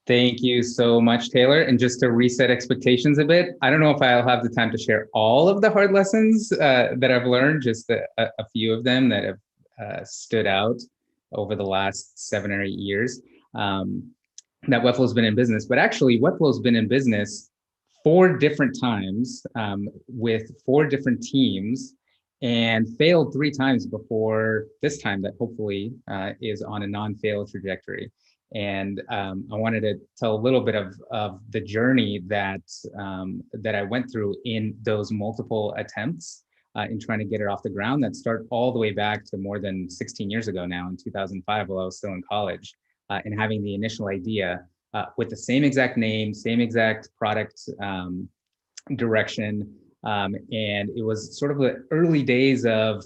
Thank you so much, Taylor. And just to reset expectations a bit, I don't know if I'll have the time to share all of the hard lessons that I've learned, just a few of them that have stood out over the last 7 or 8 years that Webflow's been in business. But actually, Webflow's been in business 4 different times with 4 different teams and failed 3 times before this time that hopefully is on a non-fail trajectory. And I wanted to tell a little bit of the journey that I went through in those multiple attempts in trying to get it off the ground that start all the way back to more than 16 years ago now in 2005 while I was still in college and having the initial idea with the same exact name, same exact product direction. And it was sort of the early days of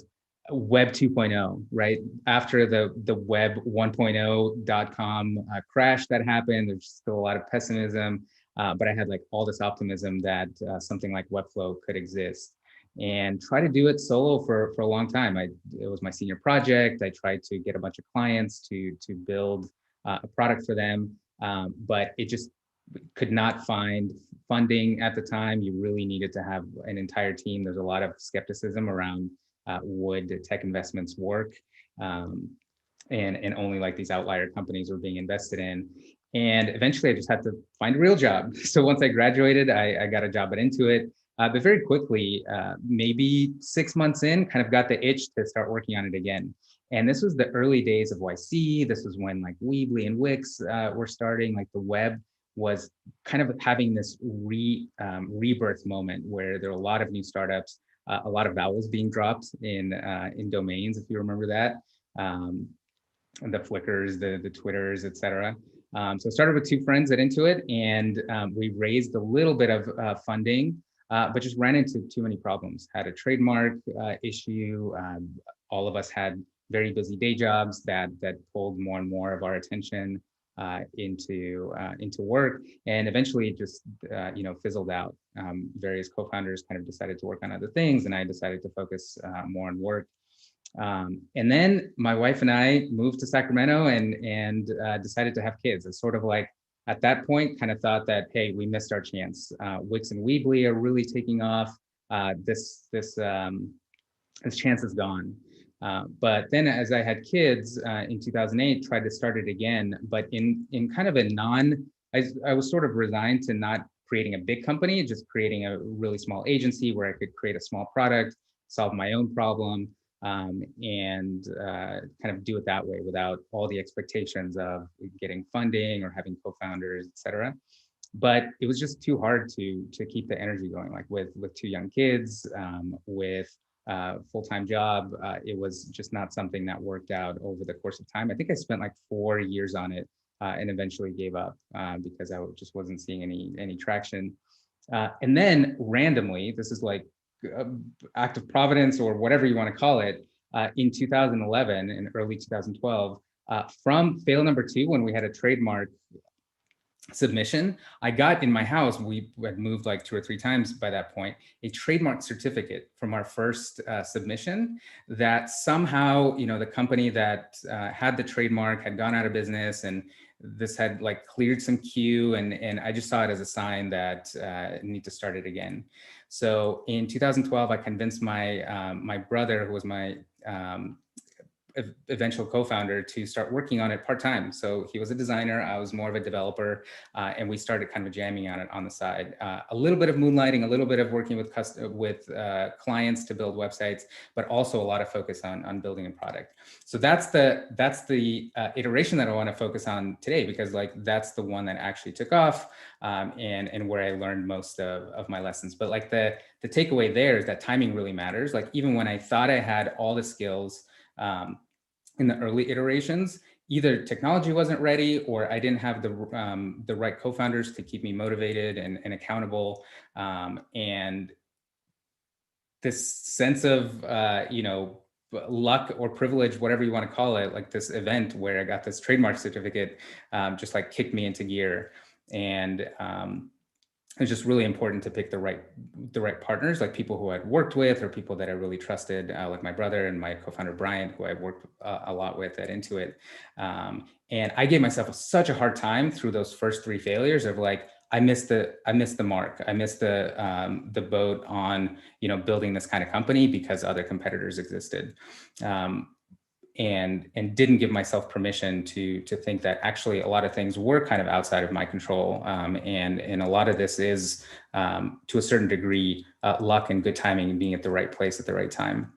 Web 2.0, right? After the Web 1.0.com crash that happened, there's still a lot of pessimism, but I had like all this optimism that something like Webflow could exist and try to do it solo for a long time. It was my senior project. I tried to get a bunch of clients to build a product for them, but it just could not find funding at the time. You really needed to have an entire team. There's a lot of skepticism around would tech investments work, and only like these outlier companies were being invested in. And eventually I just had to find a real job. So once I graduated, I got a job at Intuit, but very quickly, maybe 6 months in, kind of got the itch to start working on it again. And this was the early days of YC. This was when like Weebly and Wix were starting, like the web was kind of having this rebirth moment where there were a lot of new startups, a lot of vowels being dropped in domains, if you remember that, the Flickrs, the Twitters, etc. So I started with 2 friends at Intuit, and we raised a little bit of funding, but just ran into too many problems. Had a trademark issue. All of us had very busy day jobs that pulled more and more of our attention into work, and eventually it just fizzled out. Various co-founders kind of decided to work on other things, and I decided to focus more on work. And then my wife and I moved to Sacramento and decided to have kids. It's sort of like at that point, kind of thought that, hey, we missed our chance. Wix and Weebly are really taking off. This chance is gone. But then as I had kids in 2008, tried to start it again, but in kind of I was sort of resigned to not creating a big company, just creating a really small agency where I could create a small product, solve my own problem, and kind of do it that way without all the expectations of getting funding or having co-founders, et cetera. But it was just too hard to keep the energy going, like with 2 young kids, with full-time job. It was just not something that worked out over the course of time. I think I spent like 4 years on it and eventually gave up because I just wasn't seeing any traction. And then randomly, this is like act of providence or whatever you want to call it, in 2011 and early 2012, from fail number 2, when we had a trademark submission, I got in my house, we had moved like 2 or 3 times by that point, a trademark certificate from our first submission that somehow, the company that had the trademark had gone out of business, and this had like cleared some queue, and I just saw it as a sign that I need to start it again. So in 2012, I convinced my brother, who was my eventual co-founder, to start working on it part-time. So he was a designer, I was more of a developer, and we started kind of jamming on it on the side. A little bit of moonlighting, a little bit of working with clients to build websites, but also a lot of focus on building a product. So that's the iteration that I want to focus on today, because like that's the one that actually took off, and where I learned most of my lessons. But like the takeaway there is that timing really matters. Like even when I thought I had all the skills, in the early iterations, either technology wasn't ready or I didn't have the right co-founders to keep me motivated and accountable. And this sense of, luck or privilege, whatever you want to call it, like this event where I got this trademark certificate, just like kicked me into gear. And it's just really important to pick the right partners, like people who I'd worked with or people that I really trusted, like my brother and my co-founder Brian, who I worked a lot with at Intuit. And I gave myself such a hard time through those first 3 failures of like, I missed the mark. I missed the boat on, you know, building this kind of company because other competitors existed. And didn't give myself permission to think that actually a lot of things were kind of outside of my control, and a lot of this is to a certain degree luck and good timing and being at the right place at the right time.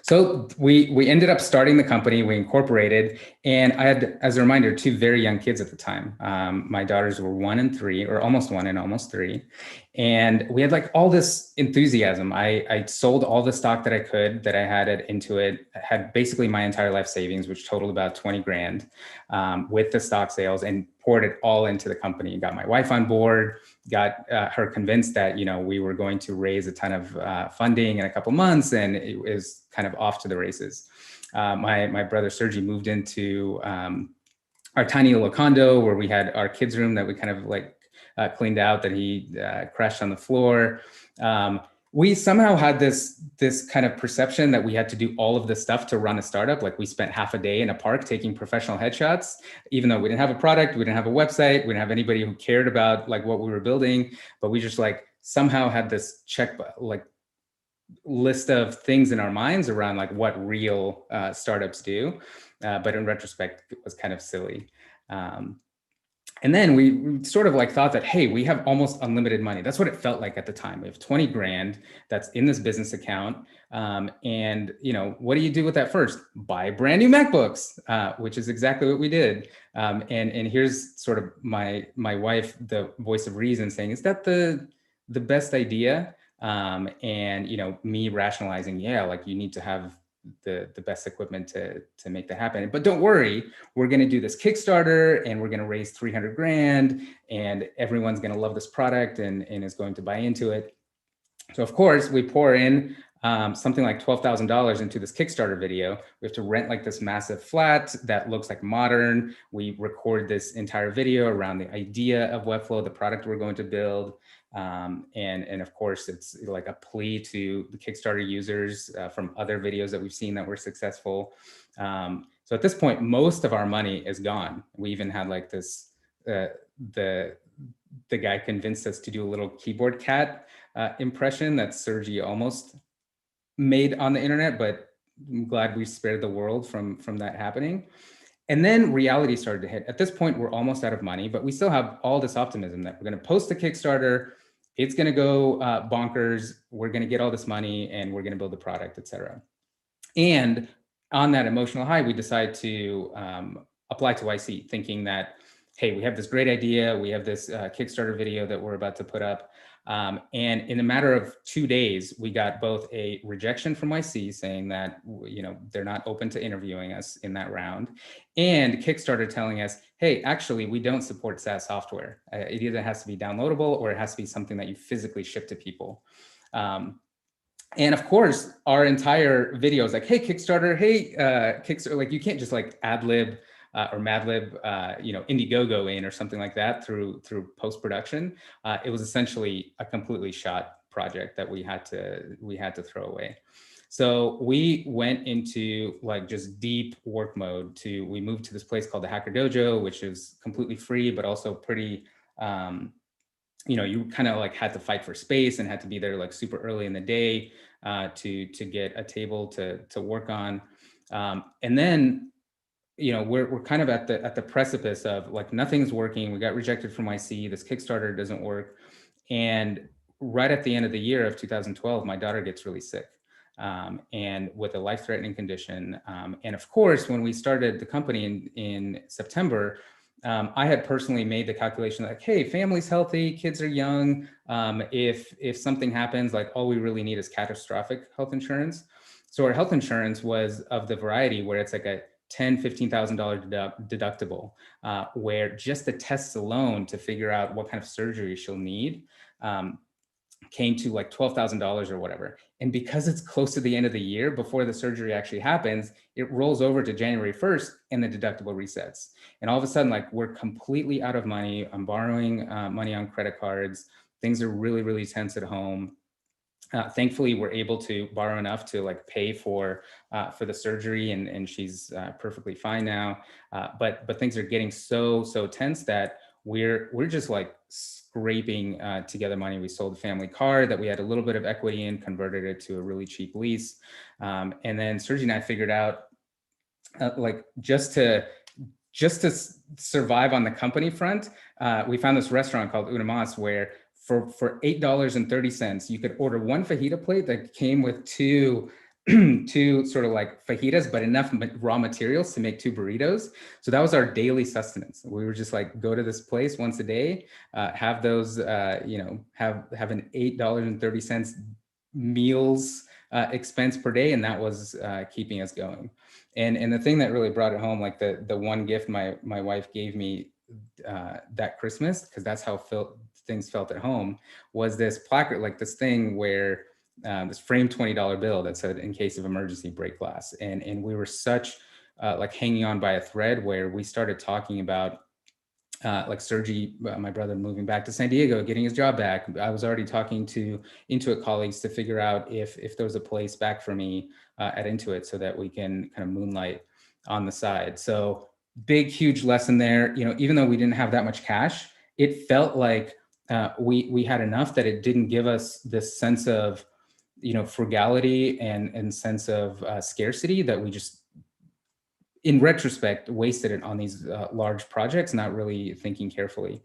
So we ended up starting the company, we incorporated, and I had, as a reminder, 2 very young kids at the time. My daughters were 1 and 3, or almost 1 and almost 3. And we had like all this enthusiasm. I sold all the stock that I could, that I had at Intuit, had basically my entire life savings, which totaled about 20 grand, with the stock sales, and poured it all into the company. Got my wife on board, got her convinced that, you know, we were going to raise a ton of funding in a couple months, and it was kind of off to the races. My brother Sergi moved into our tiny little condo where we had our kids' room that we kind of like cleaned out, that he crashed on the floor. We somehow had this kind of perception that we had to do all of this stuff to run a startup. Like we spent half a day in a park taking professional headshots, even though we didn't have a product, we didn't have a website, we didn't have anybody who cared about like what we were building, but we just like somehow had this like list of things in our minds around like what real startups do. But in retrospect, it was kind of silly. And then we sort of like thought that, hey, we have almost unlimited money. That's what it felt like at the time. We have 20 grand that's in this business account. And, you know, what do you do with that first? Buy brand new MacBooks, which is exactly what we did. And here's sort of my wife, the voice of reason, saying, is that the best idea? And, you know, me rationalizing, yeah, like you need to have the best equipment to make that happen. But don't worry, we're going to do this Kickstarter and we're going to raise 300 grand and everyone's going to love this product and is going to buy into it. So of course we pour in something like $12,000 into this Kickstarter video. We have to rent like this massive flat that looks like modern. We record this entire video around the idea of Webflow, the product we're going to build. And of course, it's like a plea to the Kickstarter users from other videos that we've seen that were successful. So at this point, most of our money is gone. We even had like this, the guy convinced us to do a little keyboard cat impression that Sergi almost made on the internet, but I'm glad we spared the world from that happening. And then reality started to hit. At this point, we're almost out of money, but we still have all this optimism that we're going to post the Kickstarter. It's going to go bonkers. We're going to get all this money and we're going to build the product, et cetera. And on that emotional high, we decide to apply to YC, thinking that, hey, we have this great idea. We have this Kickstarter video that we're about to put up. And in a matter of 2 days, we got both a rejection from YC saying that, you know, they're not open to interviewing us in that round, and Kickstarter telling us, hey, actually, we don't support SaaS software. It either has to be downloadable or it has to be something that you physically ship to people. And of course, our entire video is like, hey, Kickstarter, hey, Kickstarter, like you can't just like ad lib or Mad Lib, you know, Indiegogo in or something like that through post-production. It was essentially a completely shot project that we had to throw away. So we went into like just deep work mode. We moved to this place called the Hacker Dojo, which is completely free, but also pretty, you know, you kind of like had to fight for space and had to be there like super early in the day to get a table to work on. And then, you know, we're kind of at the precipice of like nothing's working. We got rejected from YC. This Kickstarter doesn't work. And right at the end of the year of 2012, my daughter gets really sick, and with a life-threatening condition. And of course, when we started the company in September, I had personally made the calculation like, hey, family's healthy, kids are young. If something happens, like all we really need is catastrophic health insurance. So our health insurance was of the variety where it's like a $10,000, $15,000 deductible, where just the tests alone to figure out what kind of surgery she'll need came to like $12,000 or whatever. And because it's close to the end of the year before the surgery actually happens, it rolls over to January 1st and the deductible resets. And all of a sudden, like we're completely out of money. I'm borrowing money on credit cards. Things are really, really tense at home. Thankfully, we're able to borrow enough to like pay for the surgery, and she's perfectly fine now. But things are getting so tense that we're just like scraping together money. We sold a family car that we had a little bit of equity in, converted it to a really cheap lease, and then Sergi and I figured out like just to survive on the company front, we found this restaurant called Unamas where for $8.30, you could order one fajita plate that came with two sort of like fajitas, but enough raw materials to make two burritos. So that was our daily sustenance. We were just like, go to this place once a day, have those, have an $8.30 meals expense per day. And that was keeping us going. And the thing that really brought it home, like the one gift my wife gave me that Christmas, because that's how things felt at home, was this placard, like this thing where this framed $20 bill that said, "In case of emergency, break glass." And we were such like hanging on by a thread where we started talking about like Sergi, my brother, moving back to San Diego, getting his job back. I was already talking to Intuit colleagues to figure out if there was a place back for me at Intuit so that we can kind of moonlight on the side. So big, huge lesson there. You know, even though we didn't have that much cash, it felt like we had enough that it didn't give us this sense of, you know, frugality and sense of scarcity that we just, in retrospect, wasted it on these large projects, not really thinking carefully.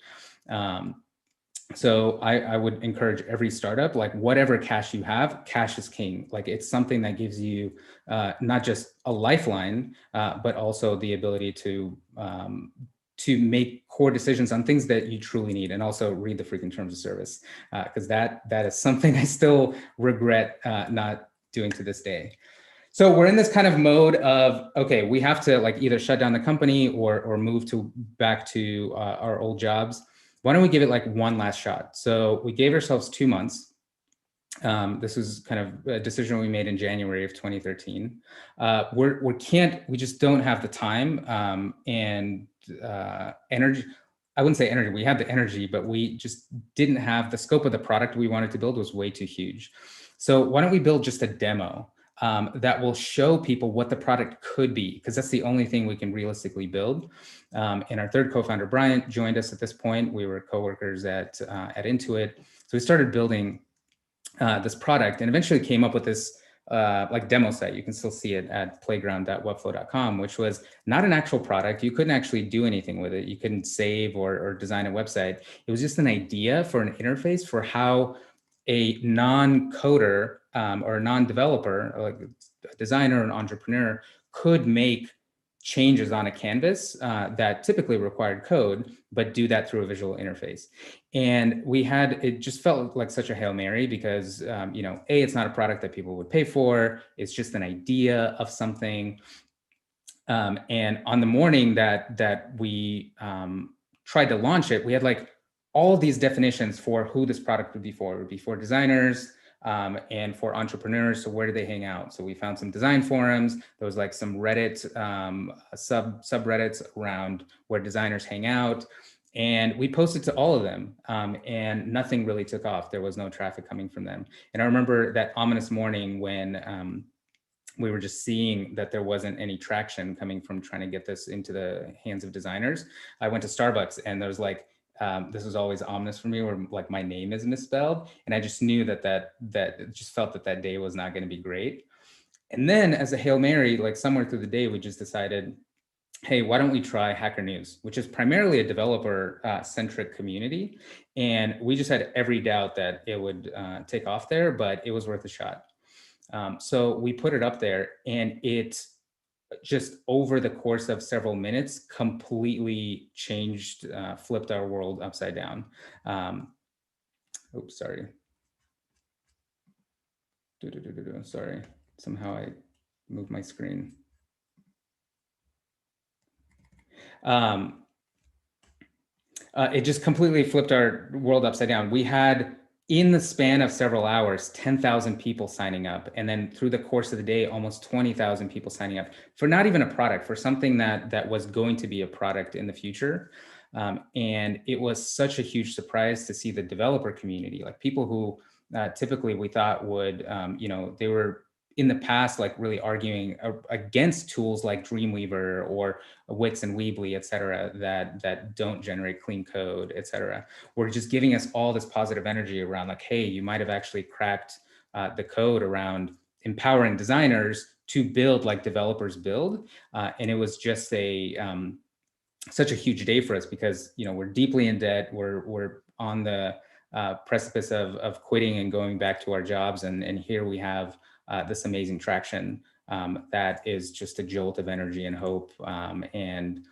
So I would encourage every startup, like whatever cash you have, cash is king. Like it's something that gives you not just a lifeline, but also the ability to make core decisions on things that you truly need, and also read the freaking terms of service, because that is something I still regret not doing to this day. So we're in this kind of mode of, okay, we have to like either shut down the company or move back to our old jobs. Why don't we give it like one last shot? So we gave ourselves 2 months. This was kind of a decision we made in January of 2013. We just don't have the time and energy. I wouldn't say energy. We had the energy, but we just didn't have the scope of the product we wanted to build was way too huge. So why don't we build just a demo that will show people what the product could be, because that's the only thing we can realistically build. And our third co-founder, Bryant, joined us at this point. We were coworkers at Intuit. So we started building this product and eventually came up with this like demo site. You can still see it at playground.webflow.com, which was not an actual product. You couldn't actually do anything with it. You couldn't save or design a website. It was just an idea for an interface for how a non-coder or a non-developer, like a designer or an entrepreneur, could make changes on a canvas that typically required code, but do that through a visual interface. And it just felt like such a Hail Mary because, you know, A, it's not a product that people would pay for. It's just an idea of something. And on the morning that we tried to launch it, we had like all of these definitions for who this product would be for. It would be for designers and for entrepreneurs. So where do they hang out? So we found some design forums. There was like some Reddit subreddits around where designers hang out. And we posted to all of them and nothing really took off. There was no traffic coming from them. And I remember that ominous morning when we were just seeing that there wasn't any traction coming from trying to get this into the hands of designers. I went to Starbucks and there was like, this was always ominous for me where like my name is misspelled. And I just knew that just felt that day was not going to be great. And then as a Hail Mary, like somewhere through the day, we just decided, hey, why don't we try Hacker News, which is primarily a developer centric community. And we just had every doubt that it would take off there, but it was worth a shot. So we put it up there and it just over the course of several minutes completely changed, flipped our world upside down. Oops, sorry. Sorry, somehow I moved my screen. It just completely flipped our world upside down. We had in the span of several hours, 10,000 people signing up. And then through the course of the day, almost 20,000 people signing up for not even a product, for something that was going to be a product in the future. And it was such a huge surprise to see the developer community, like people who typically we thought would, they were in the past, like really arguing against tools like Dreamweaver or Wix and Weebly, et cetera, that don't generate clean code, et cetera. Were just giving us all this positive energy around like, hey, you might have actually cracked the code around empowering designers to build like developers build. And it was just such a huge day for us because, we're deeply in debt. We're on the precipice of quitting and going back to our jobs. And here we have this amazing traction that is just a jolt of energy and hope. And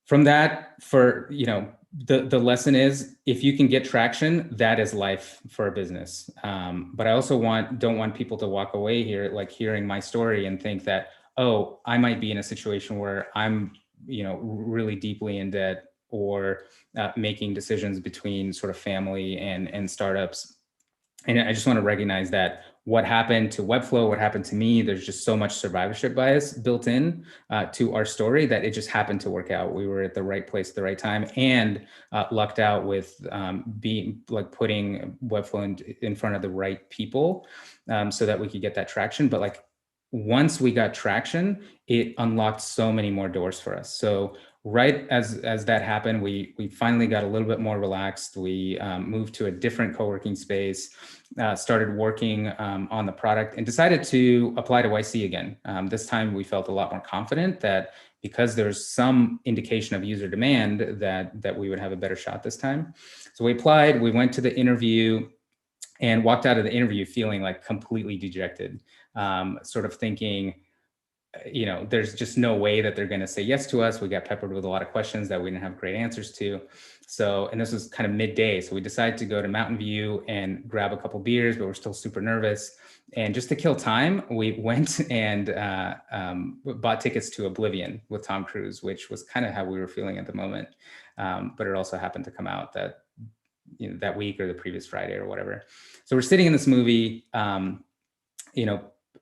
from that, the lesson is, if you can get traction, that is life for a business. But I also don't want people to walk away here, like hearing my story and think that, oh, I might be in a situation where I'm, really deeply in debt, or making decisions between sort of family and startups. And I just want to recognize that what happened to Webflow, what happened to me, there's just so much survivorship bias built in to our story that it just happened to work out. We were at the right place at the right time, and lucked out with being like putting Webflow in front of the right people so that we could get that traction. But like, once we got traction, it unlocked so many more doors for us. So right as that happened, we finally got a little bit more relaxed. We moved to a different co-working space, started working on the product, and decided to apply to YC again. This time we felt a lot more confident that because there's some indication of user demand, that we would have a better shot this time. So we applied, we went to the interview, and walked out of the interview feeling like completely dejected, sort of thinking, there's just no way that they're going to say yes to us. We got peppered with a lot of questions that we didn't have great answers to. So, and this was kind of midday. So we decided to go to Mountain View and grab a couple beers, but we're still super nervous. And just to kill time, we went and bought tickets to Oblivion with Tom Cruise, which was kind of how we were feeling at the moment. But it also happened to come out that week or the previous Friday or whatever. So we're sitting in this movie,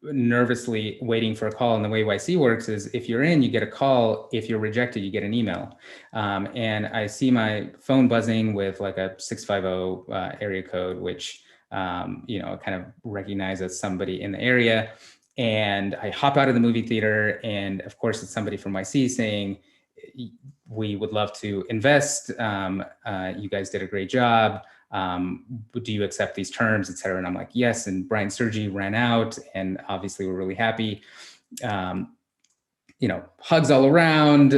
nervously waiting for a call. And the way YC works is, if you're in, you get a call. If you're rejected, you get an email. And I see my phone buzzing with like a 650 area code, which, kind of recognizes somebody in the area. And I hop out of the movie theater, and of course it's somebody from YC saying, we would love to invest. You guys did a great job. Do you accept these terms, et cetera? And I'm like, yes. And Brian Sergi ran out, and obviously we're really happy. Hugs all around,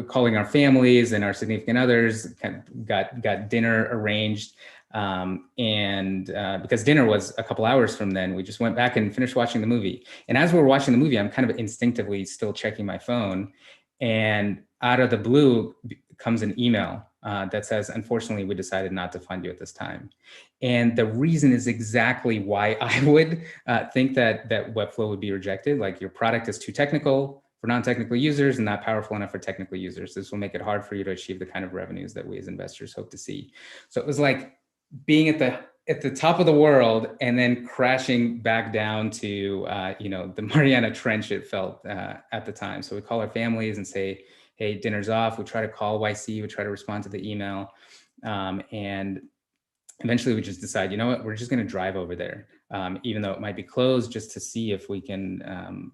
calling our families and our significant others, kind of got dinner arranged. And because dinner was a couple hours from then, we just went back and finished watching the movie. And as we're watching the movie, I'm kind of instinctively still checking my phone. And out of the blue comes an email that says, unfortunately, we decided not to fund you at this time. And the reason is exactly why I would think that Webflow would be rejected. Like, your product is too technical for non-technical users and not powerful enough for technical users. This will make it hard for you to achieve the kind of revenues that we as investors hope to see. So it was like being at the top of the world and then crashing back down to the Mariana Trench, it felt at the time. So we call our families and say, hey, dinner's off. We try to call YC, we try to respond to the email. And eventually we just decide, you know what, we're just going to drive over there, even though it might be closed, just to see if we can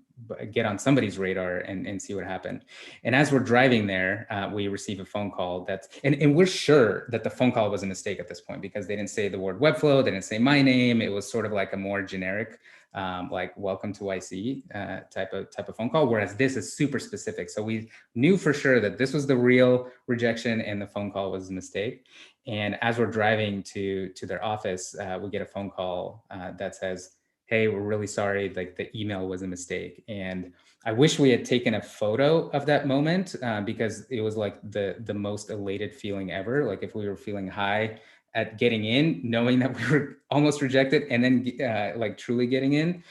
get on somebody's radar and see what happened. And as we're driving there, we receive a phone call and we're sure that the phone call was a mistake at this point, because they didn't say the word Webflow, they didn't say my name. It was sort of like a more generic, like welcome to YC type of phone call, whereas this is super specific. So we knew for sure that this was the real rejection and the phone call was a mistake. And as we're driving to their office, we get a phone call that says, hey, we're really sorry, like the email was a mistake. And I wish we had taken a photo of that moment because it was like the most elated feeling ever. Like, if we were feeling high at getting in, knowing that we were almost rejected, and then like truly getting in,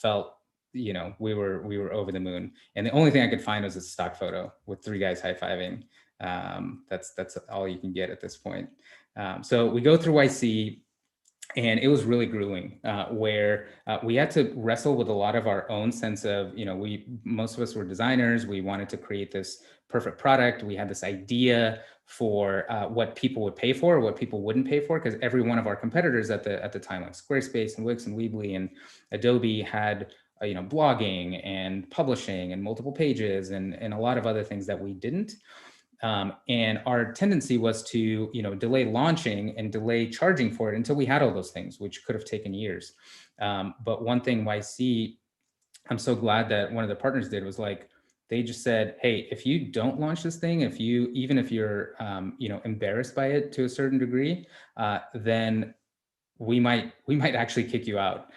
felt, we were over the moon. And the only thing I could find was a stock photo with 3 guys high-fiving. That's all you can get at this point. So we go through YC. And it was really grueling, where we had to wrestle with a lot of our own sense of, most of us were designers. We wanted to create this perfect product. We had this idea for what people would pay for, what people wouldn't pay for, because every one of our competitors at the time, like Squarespace and Wix and Weebly and Adobe, had blogging and publishing and multiple pages and a lot of other things that we didn't. And our tendency was to, delay launching and delay charging for it until we had all those things, which could have taken years. But one thing YC, I'm so glad that one of the partners did was like, they just said, hey, if you don't launch this thing, even if you're, embarrassed by it to a certain degree, then we might actually kick you out,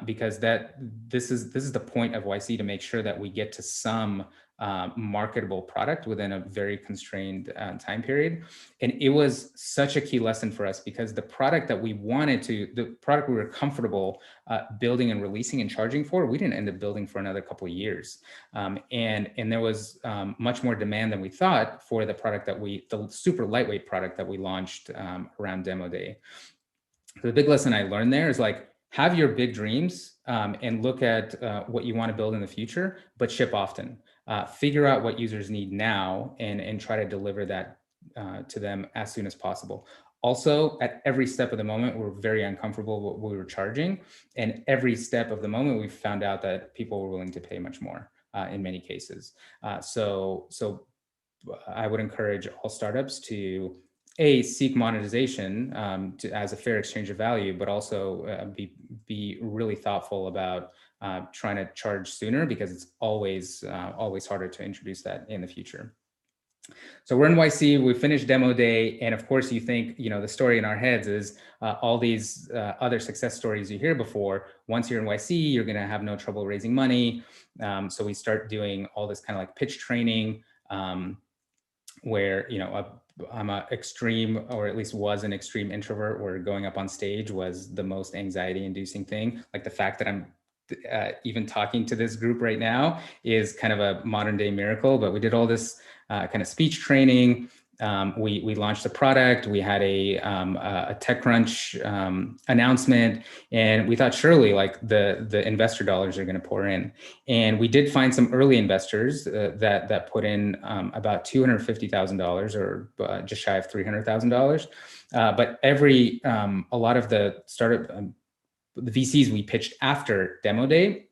because this is the point of YC, to make sure that we get to some marketable product within a very constrained time period. And it was such a key lesson for us, because the product we were comfortable building and releasing and charging for, we didn't end up building for another couple of years. And there was much more demand than we thought for the product the super lightweight product that we launched around demo day. The big lesson I learned there is like, have your big dreams and look at what you want to build in the future, but ship often. Figure out what users need now and try to deliver that to them as soon as possible. Also, at every step of the moment, we're very uncomfortable with what we were charging. And every step of the moment, we found out that people were willing to pay much more in many cases. So I would encourage all startups to seek monetization as a fair exchange of value, but also be really thoughtful about trying to charge sooner, because it's always harder to introduce that in the future. So we're in YC, we finished demo day, and of course you think, the story in our heads is all these other success stories you hear before. Once you're in YC, you're going to have no trouble raising money. So we start doing all this kind of like pitch training, where I'm an extreme, or at least was an extreme introvert, where going up on stage was the most anxiety inducing thing. Like the fact that I'm even talking to this group right now is kind of a modern day miracle. But we did all this kind of speech training. We launched the product. We had a TechCrunch announcement, and we thought surely like the investor dollars are going to pour in. And we did find some early investors that put in about $250,000, or just shy of $300,000. But a lot of the startup the VCs we pitched after demo day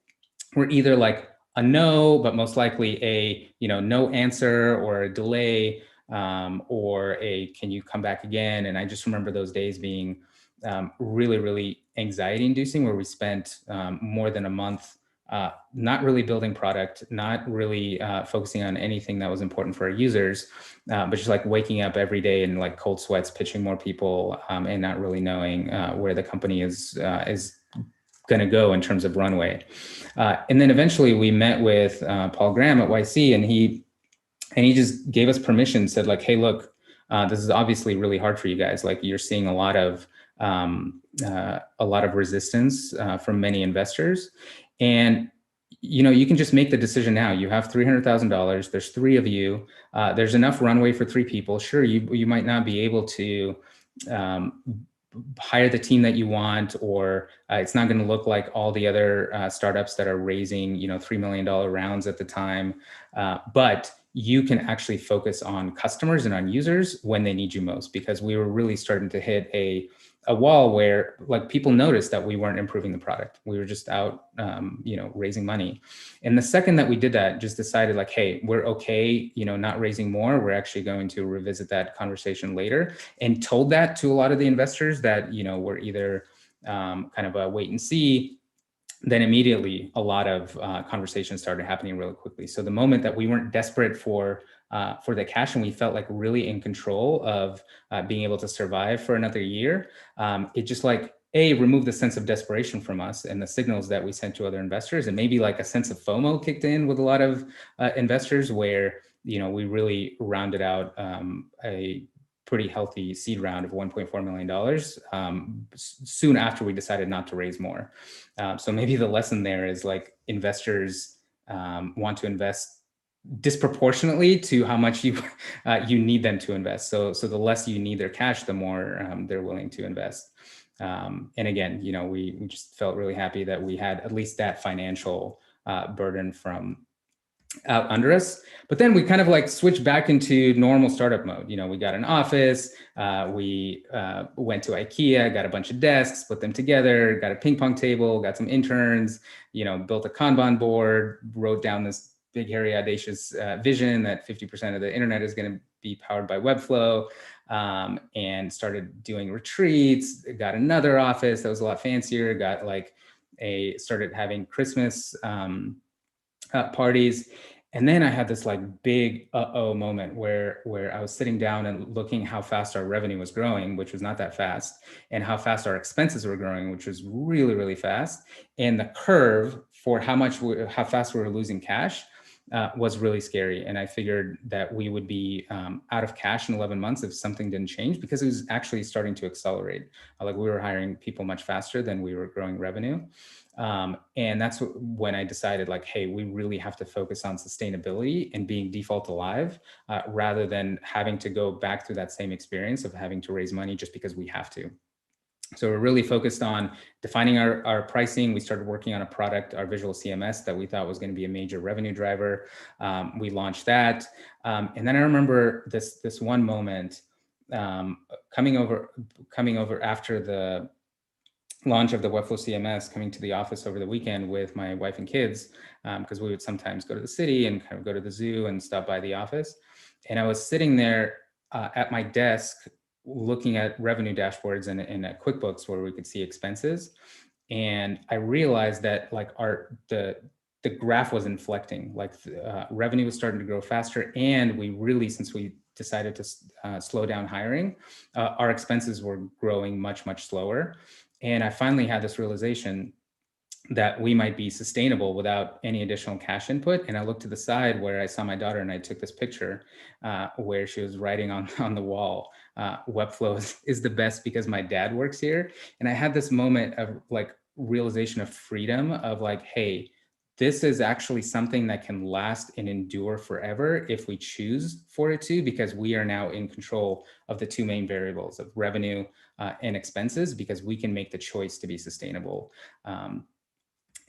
were either like a no, but most likely a no answer, or a delay, or a can you come back again. And I just remember those days being really, really anxiety inducing, where we spent more than a month not really building product, not really focusing on anything that was important for our users, but just like waking up every day in like cold sweats, pitching more people, and not really knowing where the company is going to go in terms of runway. And then eventually we met with Paul Graham at YC, and he just gave us permission, said like, hey, look, this is obviously really hard for you guys. Like you're seeing a lot of resistance from many investors. And you can just make the decision now. You have $300,000. There's 3 of you. There's enough runway for 3 people. Sure, you might not be able to hire the team that you want, or it's not going to look like all the other startups that are raising $3 million rounds at the time. But you can actually focus on customers and on users when they need you most, because we were really starting to hit a wall where like people noticed that we weren't improving the product. We were just out, raising money. And the second that we did that, just decided like, hey, we're okay, not raising more. We're actually going to revisit that conversation later, and told that to a lot of the investors that, we're either kind of a wait and see. Then immediately a lot of conversations started happening really quickly. So the moment that we weren't desperate for the cash, and we felt like really in control of being able to survive for another year, it just like removed the sense of desperation from us and the signals that we sent to other investors, and maybe like a sense of FOMO kicked in with a lot of investors, where we really rounded out a pretty healthy seed round of $1.4 million soon after we decided not to raise more. So maybe the lesson there is like investors want to invest disproportionately to how much you need them to invest. So the less you need their cash, the more they're willing to invest. And again, we just felt really happy that we had at least that financial burden from out under us. But then we kind of like switched back into normal startup mode. We got an office, we went to IKEA, got a bunch of desks, put them together, got a ping pong table, got some interns, built a Kanban board, wrote down this big, hairy, audacious vision that 50% of the internet is going to be powered by Webflow, and started doing retreats, got another office that was a lot fancier, started having Christmas parties. And then I had this like big moment where I was sitting down and looking how fast our revenue was growing, which was not that fast, and how fast our expenses were growing, which was really, really fast. And the curve for how fast we were losing cash was really scary. And I figured that we would be out of cash in 11 months if something didn't change, because it was actually starting to accelerate. Like we were hiring people much faster than we were growing revenue. And that's when I decided like, hey, we really have to focus on sustainability and being default alive, rather than having to go back through that same experience of having to raise money just because we have to. So we're really focused on defining our pricing. We started working on a product, our visual CMS, that we thought was going to be a major revenue driver. We launched that. And then I remember this one moment coming over after the launch of the Webflow CMS, coming to the office over the weekend with my wife and kids, because we would sometimes go to the city and kind of go to the zoo and stop by the office. And I was sitting there at my desk looking at revenue dashboards and at QuickBooks where we could see expenses. And I realized that like the graph was inflecting, like revenue was starting to grow faster. And we really, since we decided to slow down hiring, our expenses were growing much, much slower. And I finally had this realization that we might be sustainable without any additional cash input. And I looked to the side where I saw my daughter, and I took this picture where she was writing on the wall, Webflow is the best because my dad works here. And I had this moment of like realization of freedom of like, hey, this is actually something that can last and endure forever if we choose for it to, because we are now in control of the two main variables of revenue and expenses, because we can make the choice to be sustainable.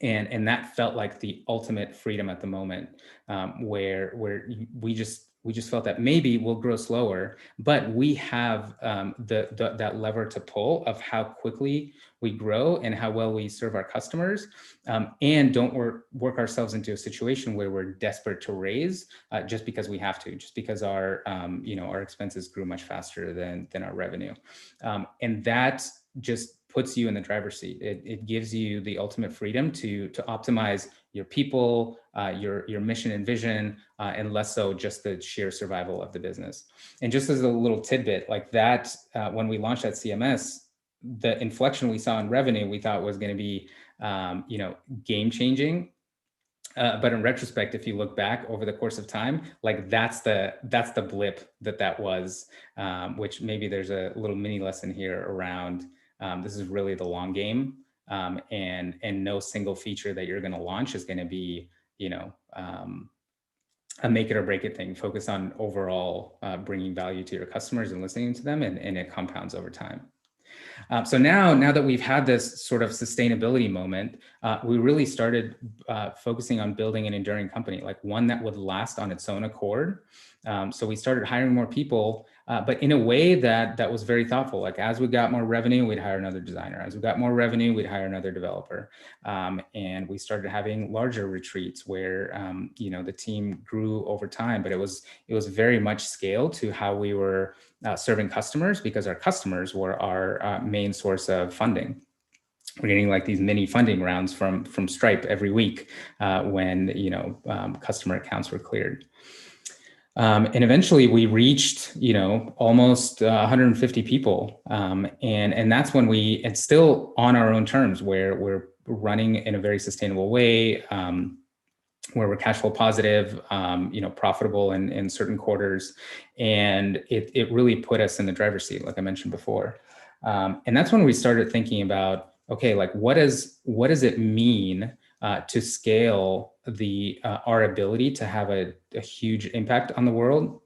And that felt like the ultimate freedom at the moment, where we just felt that maybe we'll grow slower, but we have that lever to pull of how quickly we grow and how well we serve our customers, and don't work ourselves into a situation where we're desperate to raise just because we have to, just because our expenses grew much faster than our revenue, and that just puts you in the driver's seat. It gives you the ultimate freedom to optimize your people, your mission and vision, and less so just the sheer survival of the business. And just as a little tidbit, like that, when we launched that CMS, the inflection we saw in revenue, we thought was going to be, game changing. But in retrospect, if you look back over the course of time, like that's the blip that was, which maybe there's a little mini lesson here around. This is really the long game, and no single feature that you're going to launch is going to be, a make it or break it thing. Focus on overall bringing value to your customers and listening to them, and it compounds over time. So now that we've had this sort of sustainability moment, we really started focusing on building an enduring company, like one that would last on its own accord. So we started hiring more people, but in a way that was very thoughtful. Like as we got more revenue, we'd hire another designer. As we got more revenue, we'd hire another developer. And we started having larger retreats where the team grew over time, but it was very much scaled to how we were serving customers, because our customers were our main source of funding. We're getting like these mini funding rounds from Stripe every week when customer accounts were cleared. And eventually we reached, almost 150 people. And that's when it's still on our own terms, where we're running in a very sustainable way, where we're cash flow positive, profitable in certain quarters. And it really put us in the driver's seat, like I mentioned before. And that's when we started thinking about, okay, like what does it mean to scale our ability to have a huge impact on the world?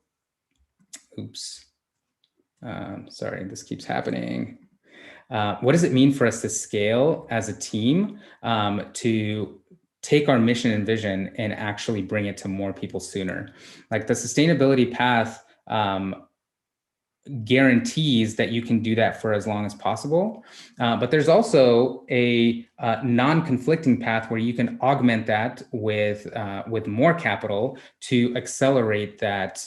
Oops. Sorry, this keeps happening. what does it mean for us to scale as a team to take our mission and vision and actually bring it to more people sooner? Like the sustainability path guarantees that you can do that for as long as possible. But there's also a non-conflicting path where you can augment that with more capital to accelerate that,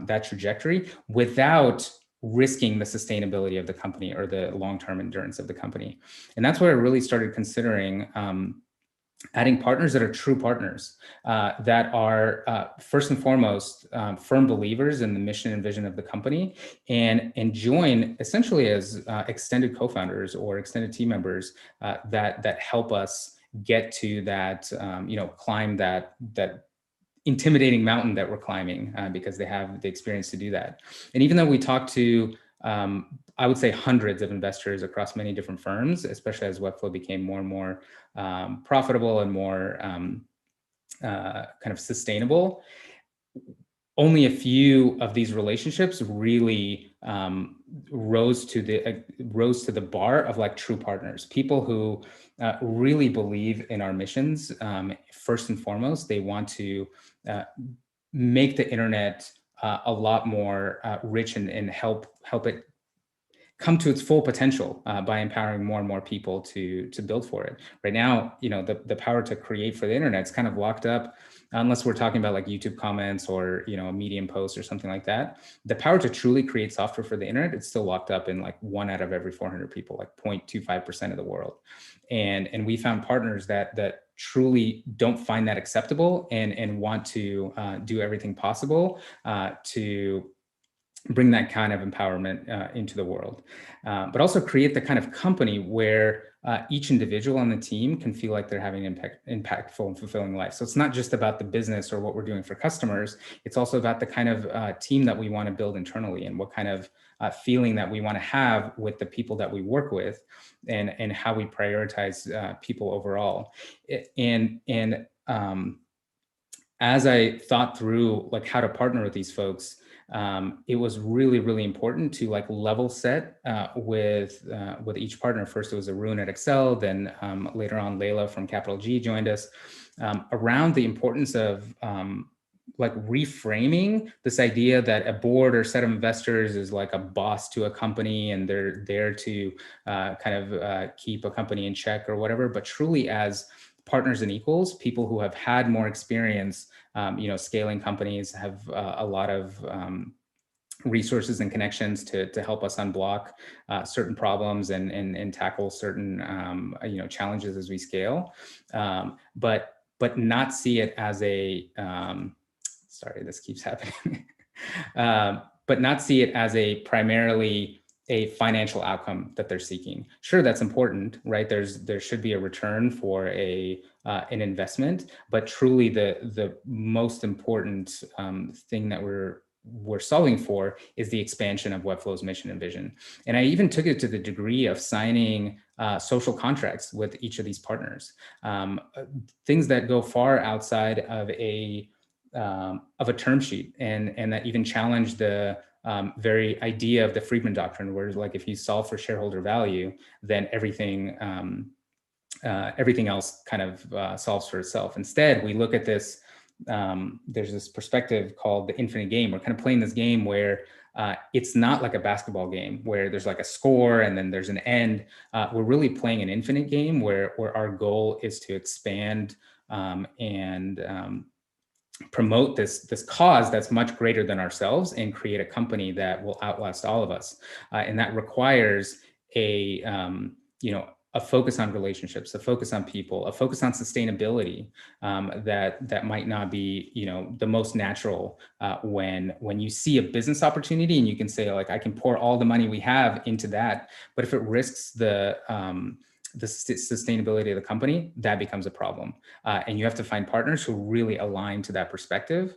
that trajectory without risking the sustainability of the company or the long-term endurance of the company. And that's where I really started considering adding partners that are true partners, that are first and foremost firm believers in the mission and vision of the company, and join essentially as extended co-founders or extended team members that help us get to that, climb that intimidating mountain that we're climbing, because they have the experience to do that. And even though we talk to I would say hundreds of investors across many different firms, especially as Webflow became more and more profitable and more kind of sustainable. Only a few of these relationships really rose to the bar of like true partners, people who really believe in our missions. First and foremost, they want to make the internet a lot more rich and help it come to its full potential by empowering more and more people to build for it. Right now, the power to create for the internet is kind of locked up, unless we're talking about like YouTube comments or a Medium post or something like that. The power to truly create software for the internet, it's still locked up in like 1 out of every 400 people, like 0.25% of the world. And we found partners that truly don't find that acceptable and want to do everything possible to bring that kind of empowerment into the world, but also create the kind of company where each individual on the team can feel like they're having an impactful and fulfilling life. So it's not just about the business or what we're doing for customers. It's also about the kind of team that we want to build internally and what kind of feeling that we want to have with the people that we work with, and how we prioritize people overall. And as I thought through like how to partner with these folks, it was really, really important to like level set with each partner. First, it was Arun at Excel, then later on, Layla from Capital G joined us around the importance of like reframing this idea that a board or set of investors is like a boss to a company and they're there to keep a company in check or whatever, but truly as partners and equals, people who have had more experience, scaling companies, have a lot of resources and connections to help us unblock certain problems and tackle certain challenges as we scale, but not see it as a sorry, this keeps happening. But not see it as a primarily a financial outcome that they're seeking. Sure, that's important, right? There should be a return for an investment, but truly the most important thing that we're solving for is the expansion of Webflow's mission and vision. And I even took it to the degree of signing social contracts with each of these partners, things that go far outside of a term sheet, and that even challenge the very idea of the Friedman doctrine, where like if you solve for shareholder value, then everything else kind of solves for itself. Instead, we look at this. There's this perspective called the infinite game. We're kind of playing this game where it's not like a basketball game where there's like a score and then there's an end. We're really playing an infinite game where our goal is to expand and promote this cause that's much greater than ourselves and create a company that will outlast all of us. And that requires a focus on relationships, a focus on people, a focus on sustainability that might not be, the most natural when you see a business opportunity and you can say like, I can pour all the money we have into that. But if it risks the sustainability of the company, that becomes a problem. And you have to find partners who really align to that perspective,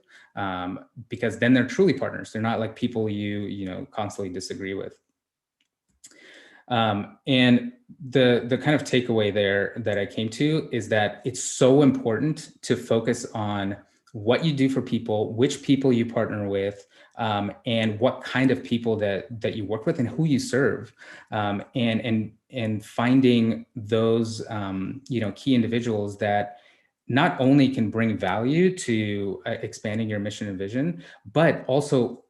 because then they're truly partners. They're not like people you constantly disagree with. And the kind of takeaway there that I came to is that it's so important to focus on what you do for people, which people you partner with, and what kind of people that you work with and who you serve, and finding those key individuals that not only can bring value to expanding your mission and vision, but also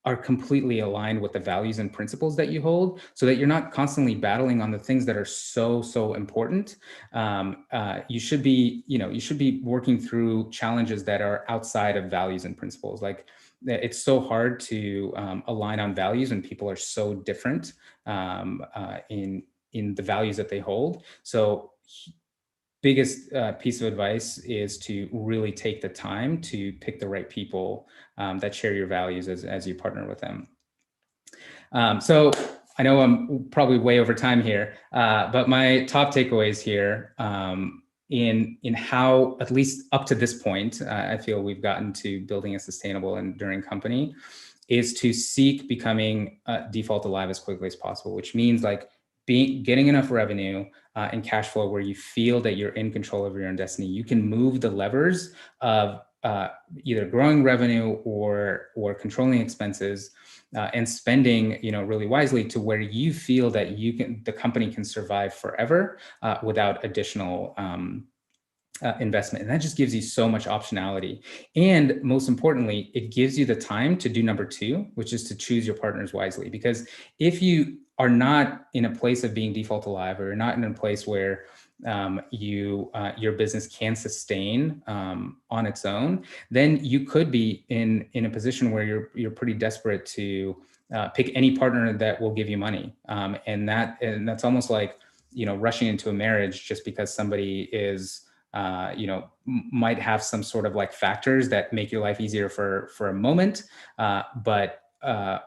are completely aligned with the values and principles that you hold, so that you're not constantly battling on the things that are so important. You should be working through challenges that are outside of values and principles. Like, it's so hard to align on values when people are so different in the values that they hold. So biggest piece of advice is to really take the time to pick the right people that share your values as you partner with them. So I know I'm probably way over time here, but my top takeaways here in how, at least up to this point, I feel we've gotten to building a sustainable and enduring company, is to seek becoming default alive as quickly as possible, which means like getting enough revenue and cash flow where you feel that you're in control of your own destiny. You can move the levers of either growing revenue or controlling expenses and spending, really wisely, to where you feel that the company can survive forever without additional investment. And that just gives you so much optionality. And most importantly, it gives you the time to do number two, which is to choose your partners wisely. Because if you are not in a place of being default alive, or you're not in a place where your business can sustain on its own, then you could be in a position where you're pretty desperate to pick any partner that will give you money. And that's almost like, rushing into a marriage just because somebody is might have some sort of like factors that make your life easier for a moment, but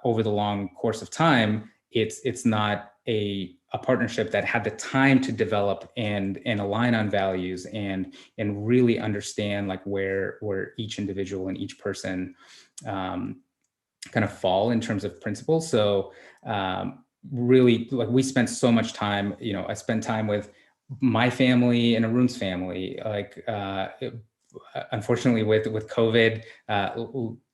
over the long course of time, it's not a partnership that had the time to develop and align on values and really understand like where each individual and each person kind of fall in terms of principles. So really, like, we spent so much time, I spent time with my family and Arun's family. Like, unfortunately with COVID,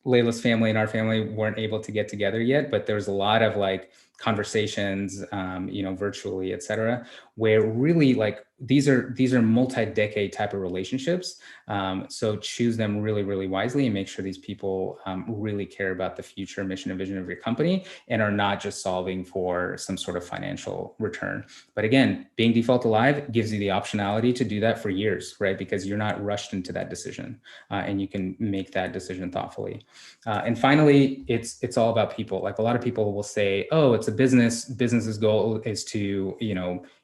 Layla's family and our family weren't able to get together yet, but there was a lot of like conversations, virtually, et cetera, where really like these are multi-decade type of relationships. So choose them really, really wisely and make sure these people really care about the future mission and vision of your company and are not just solving for some sort of financial return. But again, being default alive gives you the optionality to do that for years, right? Because you're not rushed into that decision and you can make that decision thoughtfully. And finally, it's all about people. Like, a lot of people will say, oh, it's a business. Business's goal is to,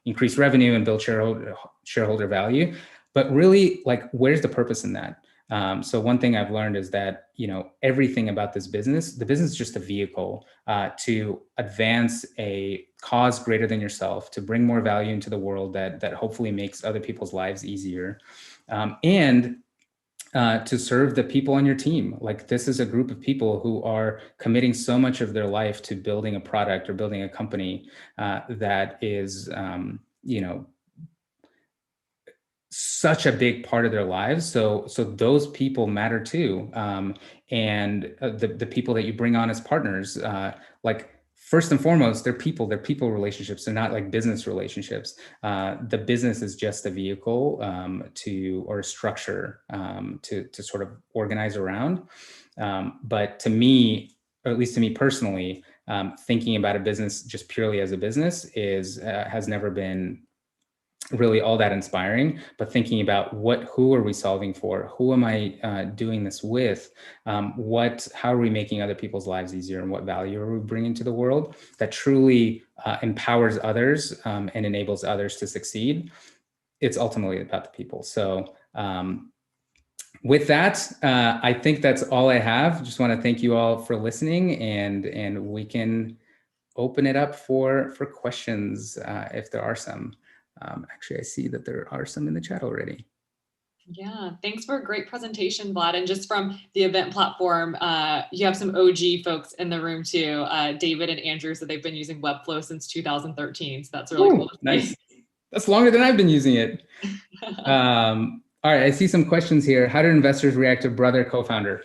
increase revenue and build shareholder value. But really, like, where's the purpose in that? So one thing I've learned is that, everything about the business is just a vehicle to advance a cause greater than yourself, to bring more value into the world that hopefully makes other people's lives easier. And to serve the people on your team. Like, this is a group of people who are committing so much of their life to building a product or building a company that is, such a big part of their lives. So those people matter too. And the people that you bring on as partners, like, first and foremost, they're people relationships. They're not like business relationships. The business is just a vehicle or a structure to sort of organize around. But to me, or at least to me personally, thinking about a business just purely as a business has never been really all that inspiring. But thinking about who are we solving for? Who am I doing this with? How are we making other people's lives easier, and what value are we bringing to the world that truly empowers others and enables others to succeed? It's ultimately about the people. So with that, I think that's all I have. Just want to thank you all for listening, and we can open it up for questions if there are some. Actually, I see that there are some in the chat already. Yeah, thanks for a great presentation, Vlad. And just from the event platform, you have some OG folks in the room too, David and Andrew, so they've been using Webflow since 2013. So that's really cool. Nice. That's longer than I've been using it. All right, I see some questions here. How did investors react to brother co-founder?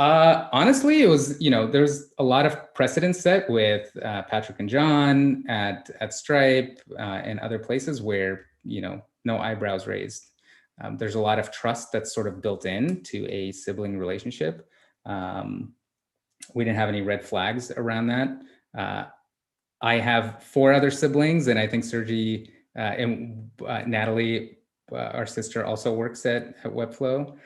Honestly, it was, there's a lot of precedent set with Patrick and John at Stripe and other places where, no eyebrows raised. There's a lot of trust that's sort of built in to a sibling relationship. We didn't have any red flags around that. I have 4 other siblings, and I think Sergi and Natalie, our sister, also works at Webflow.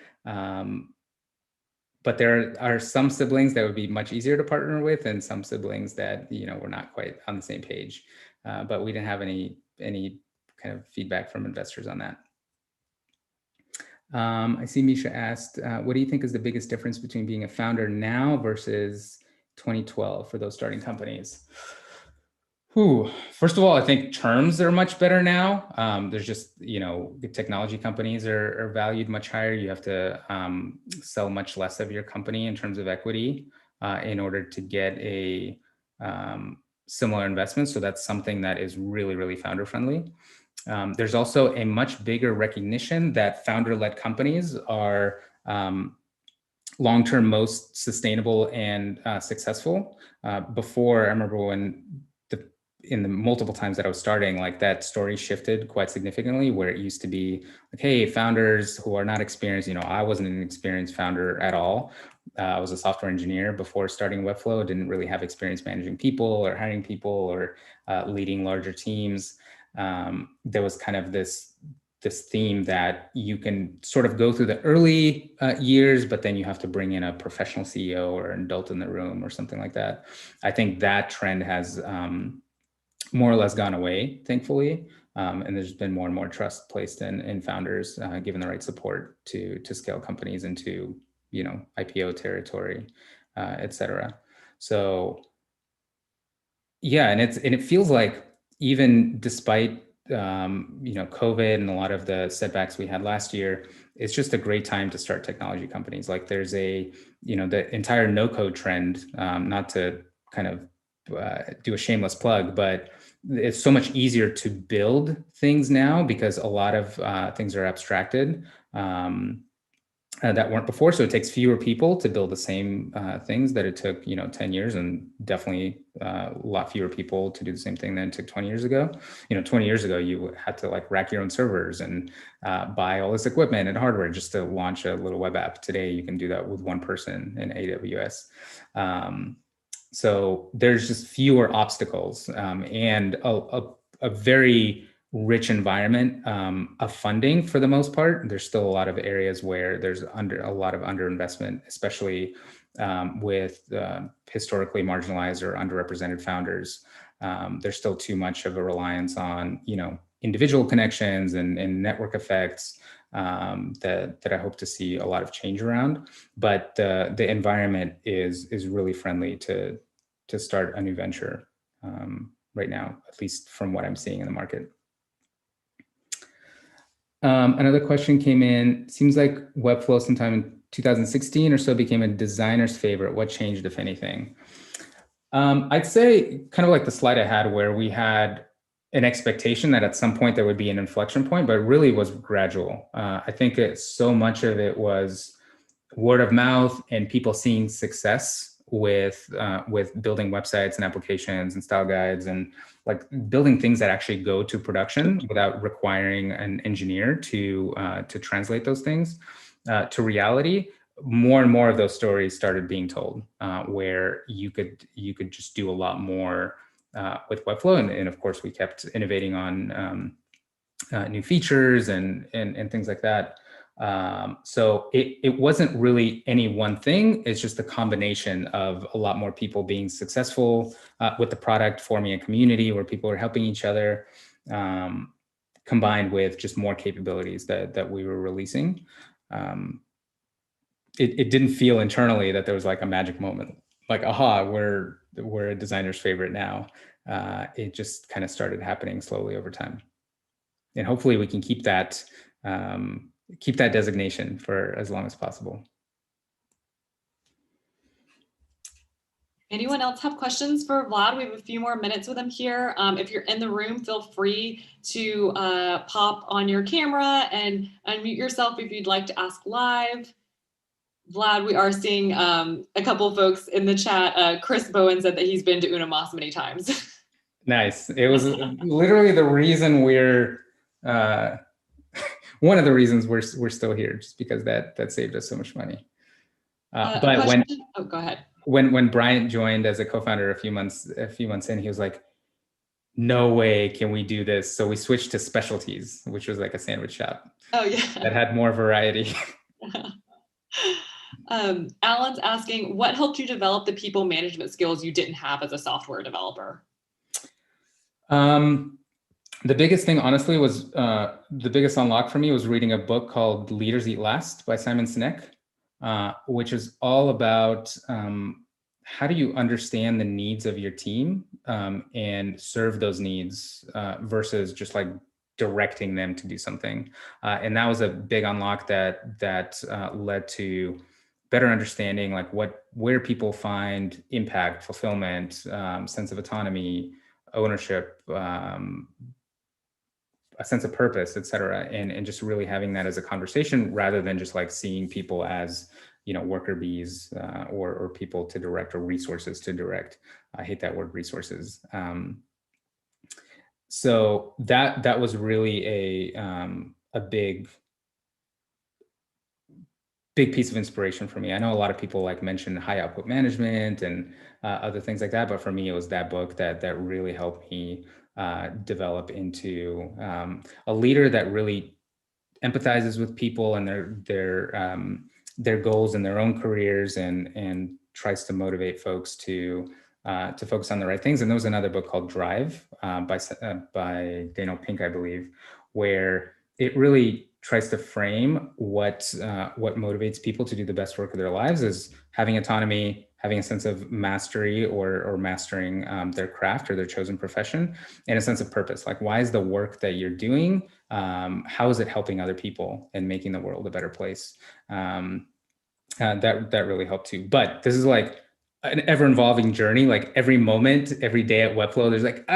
But there are some siblings that would be much easier to partner with, and some siblings that were not quite on the same page. But we didn't have any kind of feedback from investors on that. I see Misha asked, what do you think is the biggest difference between being a founder now versus 2012 for those starting companies? First of all, I think terms are much better now. There's just, technology companies are valued much higher. You have to sell much less of your company in terms of equity in order to get a similar investment. So that's something that is really, really founder friendly. There's also a much bigger recognition that founder-led companies are long-term most sustainable and successful. Before, I remember when in the multiple times that I was starting, like that story shifted quite significantly, where it used to be like, hey, founders who are not experienced, I wasn't an experienced founder at all. I was a software engineer before starting Webflow, didn't really have experience managing people or hiring people or leading larger teams. There was kind of this theme that you can sort of go through the early years, but then you have to bring in a professional CEO or an adult in the room or something like that. I think that trend has more or less gone away, thankfully. And there's been more and more trust placed in founders, given the right support to scale companies into, IPO territory, et cetera. So yeah, and it feels like even despite COVID and a lot of the setbacks we had last year, it's just a great time to start technology companies. Like there's the entire no code trend, not to kind of do a shameless plug, but it's so much easier to build things now because a lot of things are abstracted that weren't before. So it takes fewer people to build the same things that it took, 10 years, and definitely a lot fewer people to do the same thing than it took 20 years ago. 20 years ago, you had to like rack your own servers and buy all this equipment and hardware just to launch a little web app. Today, you can do that with one person in AWS. So there's just fewer obstacles and a very rich environment of funding for the most part. There's still a lot of areas where there's a lot of underinvestment, especially with historically marginalized or underrepresented founders. There's still too much of a reliance on, individual connections and network effects that I hope to see a lot of change around. But the environment is really friendly to start a new venture right now, at least from what I'm seeing in the market. Another question came in. Seems like Webflow sometime in 2016 or so became a designer's favorite. What changed, if anything? I'd say kind of like the slide I had where we had an expectation that at some point there would be an inflection point, but it really was gradual. I think so much of it was word of mouth and people seeing success with building websites and applications and style guides and like building things that actually go to production without requiring an engineer to translate those things to reality. More and more of those stories started being told where you could just do a lot more with Webflow. And of course, we kept innovating on new features and things like that. So it wasn't really any one thing. It's just a combination of a lot more people being successful with the product, forming a community where people are helping each other, combined with just more capabilities that we were releasing. It didn't feel internally that there was like a magic moment, like, aha, we're a designer's favorite now. It just kind of started happening slowly over time. And hopefully we can keep that designation for as long as possible. Anyone else have questions for Vlad? We have a few more minutes with him here. If you're in the room, feel free to pop on your camera and unmute yourself if you'd like to ask live. Vlad, we are seeing a couple of folks in the chat. Chris Bowen said that he's been to Unamas many times. Nice. It was literally the reason we're uh, one of the reasons we're still here, just because that saved us so much money. But question. Oh, go ahead. When Bryant joined as a co-founder a few months in, he was like, no way can we do this. So we switched to Specialties, which was like a sandwich shop. Oh yeah. That had more variety. Alan's asking, what helped you develop the people management skills you didn't have as a software developer? The biggest thing, honestly, was the biggest unlock for me was reading a book called Leaders Eat Last by Simon Sinek, which is all about how do you understand the needs of your team and serve those needs versus just like directing them to do something. And that was a big unlock that led to better understanding like where people find impact, fulfillment, sense of autonomy, ownership, a sense of purpose, et cetera, and just really having that as a conversation rather than just like seeing people as, worker bees or people to direct or resources to direct. I hate that word, resources. So that was really a big piece of inspiration for me. I know a lot of people like mention high output management and other things like that, but for me, it was that book that really helped me develop into a leader that really empathizes with people and their goals and their own careers and tries to motivate folks to focus on the right things. And there was another book called Drive by Daniel Pink, I believe, where it really tries to frame what motivates people to do the best work of their lives is having autonomy, having a sense of mastery or mastering their craft or their chosen profession, and a sense of purpose. Like, why is the work that you're doing, how is it helping other people and making the world a better place? That really helped too. But this is like an ever-evolving journey. Like every moment, every day at Webflow, there's like,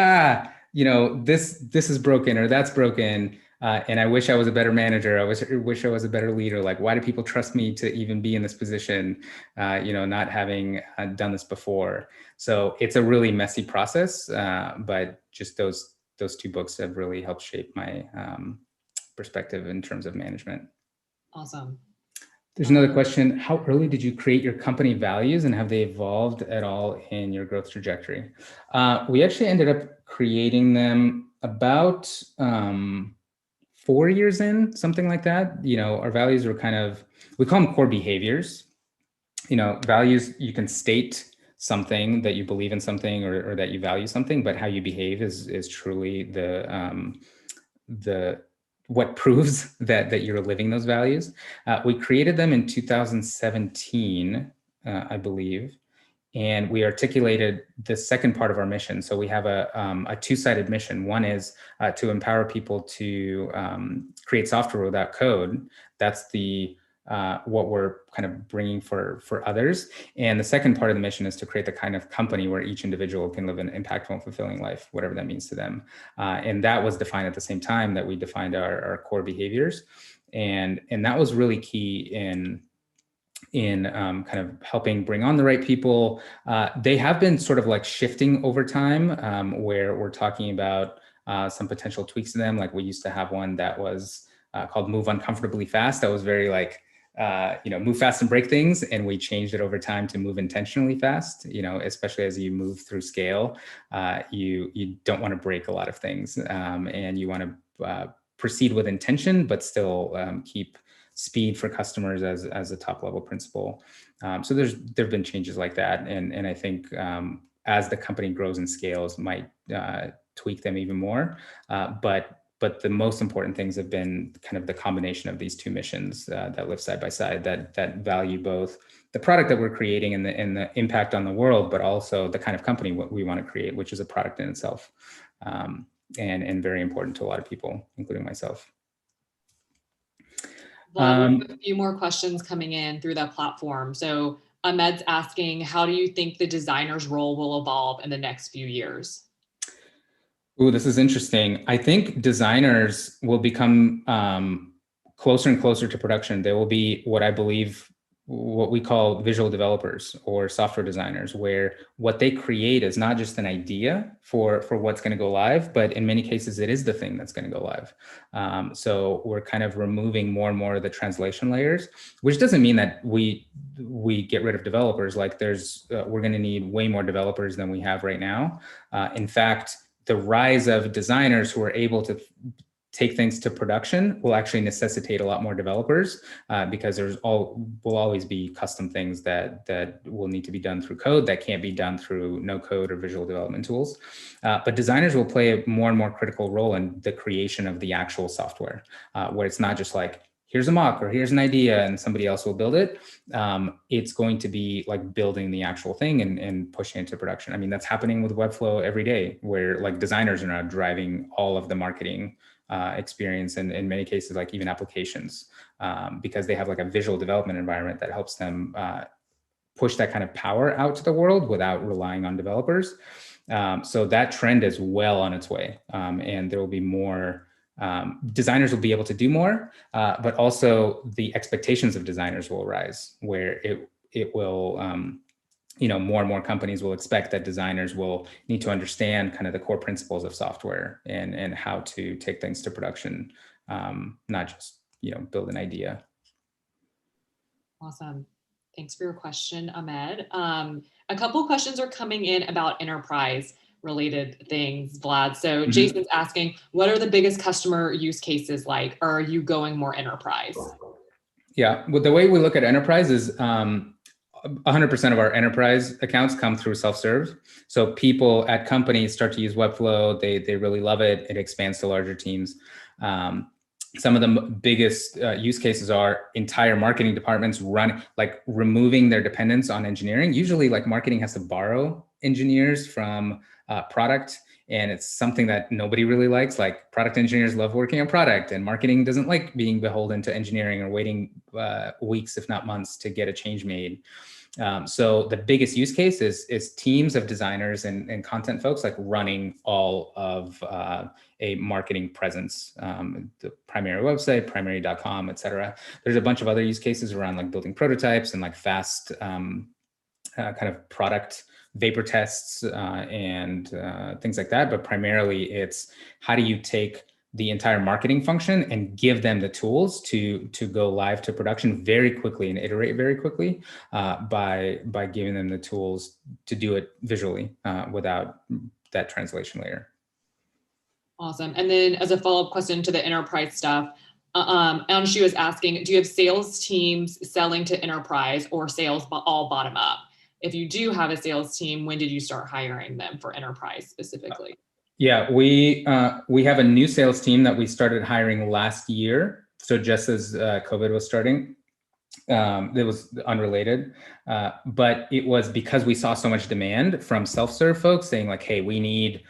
this is broken or that's broken. And I wish I was a better manager. I wish I was a better leader. Like, why do people trust me to even be in this position? Not having done this before. So it's a really messy process. But just those two books have really helped shape my perspective in terms of management. Awesome. There's another question. How early did you create your company values and have they evolved at all in your growth trajectory? We actually ended up creating them about 4 years in, something like that. Our values were we call them core behaviors. Values, you can state something that you believe in something or that you value something, but how you behave is truly what proves that you're living those values. We created them in 2017, I believe, and we articulated the second part of our mission. So we have a two-sided mission. One is to empower people to create software without code. That's what we're kind of bringing for others. And the second part of the mission is to create the kind of company where each individual can live an impactful and fulfilling life, whatever that means to them. And that was defined at the same time that we defined our core behaviors. And that was really key in kind of helping bring on the right people. They have been sort of like shifting over time, where we're talking about some potential tweaks to them. Like we used to have one that was called Move Uncomfortably Fast. That was very like, move fast and break things. And we changed it over time to move intentionally fast, especially as you move through scale, you don't want to break a lot of things, and you want to proceed with intention, but still keep speed for customers as a top level principle. So there've been changes like that. And I think as the company grows and scales, might tweak them even more. But the most important things have been kind of the combination of these two missions that live side by side, that value both the product that we're creating and the impact on the world, but also the kind of company what we want to create, which is a product in itself, and very important to a lot of people, including myself. Well, we have a few more questions coming in through that platform. So Ahmed's asking, how do you think the designer's role will evolve in the next few years? Ooh, this is interesting. I think designers will become closer and closer to production. They will be what I believe what we call visual developers or software designers, where what they create is not just an idea for what's going to go live, but in many cases it is the thing that's going to go live. So we're kind of removing more and more of the translation layers, which doesn't mean that we get rid of developers. Like we're going to need way more developers than we have right now. In fact, the rise of designers who are able to take things to production will actually necessitate a lot more developers, because will always be custom things that will need to be done through code that can't be done through no code or visual development tools. But designers will play a more and more critical role in the creation of the actual software, where it's not just like, here's a mock or here's an idea and somebody else will build it. It's going to be like building the actual thing and pushing it to production. I mean, that's happening with Webflow every day, where like designers are now driving all of the marketing experience, and in many cases, like even applications, because they have like a visual development environment that helps them push that kind of power out to the world without relying on developers. So that trend is well on its way, and there will be more. Designers will be able to do more, but also the expectations of designers will rise, where it will, more and more companies will expect that designers will need to understand kind of the core principles of software and how to take things to production, not just, build an idea. Awesome. Thanks for your question, Ahmed. A couple questions are coming in about enterprise related things, Vlad. So Jason's asking, what are the biggest customer use cases like? Or are you going more enterprise? Yeah, well, the way we look at enterprise is 100% of our enterprise accounts come through self-serve. So people at companies start to use Webflow. They really love it. It expands to larger teams. Some of the biggest use cases are entire marketing departments removing their dependence on engineering. Usually like marketing has to borrow engineers from product. And it's something that nobody really likes. Like product engineers love working on product, and marketing doesn't like being beholden to engineering or waiting weeks, if not months, to get a change made. So the biggest use case is teams of designers and content folks like running all of a marketing presence, the primary website, primary.com, et cetera. There's a bunch of other use cases around like building prototypes and like fast kind of product vapor tests and things like that. But primarily it's how do you take the entire marketing function and give them the tools to go live to production very quickly and iterate very quickly by giving them the tools to do it visually without that translation layer. Awesome. And then as a follow-up question to the enterprise stuff, Anshu is asking, do you have sales teams selling to enterprise or sales all bottom up? If you do have a sales team, when did you start hiring them for enterprise specifically? Yeah, we have a new sales team that we started hiring last year. So just as COVID was starting, it was unrelated, but it was because we saw so much demand from self-serve folks saying like, hey, we need,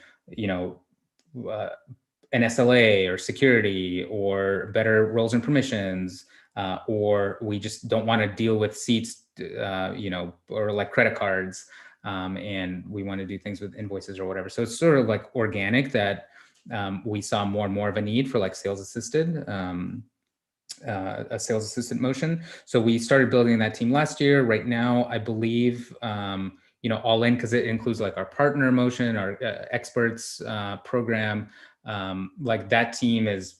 an SLA or security or better roles and permissions, or we just don't want to deal with seats, or like credit cards. And we want to do things with invoices or whatever. So it's sort of like organic that we saw more and more of a need for like sales assisted, a sales assistant motion. So we started building that team last year. Right now, I believe, all in, because it includes like our partner motion, our experts program. Like that team is,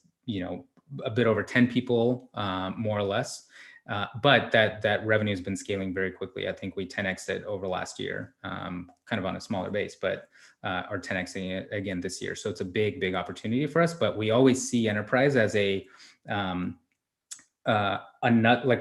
a bit over 10 people, more or less. But that revenue has been scaling very quickly. I think we 10x'd it over last year, kind of on a smaller base, but are 10x'ing it again this year. So it's a big, big opportunity for us. But we always see enterprise as like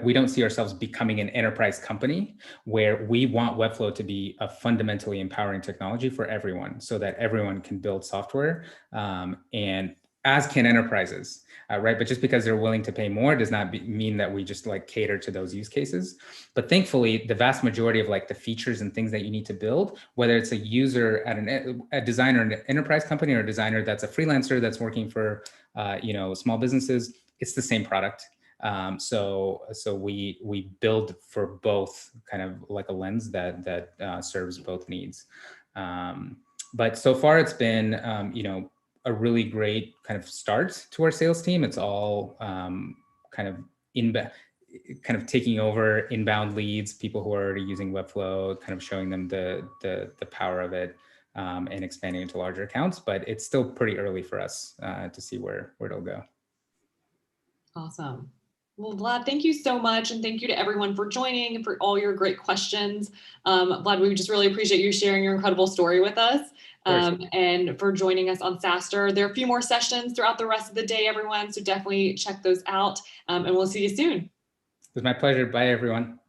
we don't see ourselves becoming an enterprise company, where we want Webflow to be a fundamentally empowering technology for everyone, so that everyone can build software, and as can enterprises, right? But just because they're willing to pay more does not mean that we just like cater to those use cases. But thankfully, the vast majority of like the features and things that you need to build, whether it's a user at a designer in an enterprise company or a designer that's a freelancer that's working for small businesses, it's the same product. So we build for both, kind of like a lens that serves both needs. But so far it's been, a really great kind of start to our sales team. It's all kind of kind of taking over inbound leads, people who are already using Webflow, kind of showing them the power of it, and expanding into larger accounts. But it's still pretty early for us to see where it'll go. Awesome. Well, Vlad, thank you so much. And thank you to everyone for joining and for all your great questions. Vlad, we just really appreciate you sharing your incredible story with us, and for joining us on SaaStr. There are a few more sessions throughout the rest of the day, everyone. So definitely check those out, and we'll see you soon. It was my pleasure. Bye, everyone.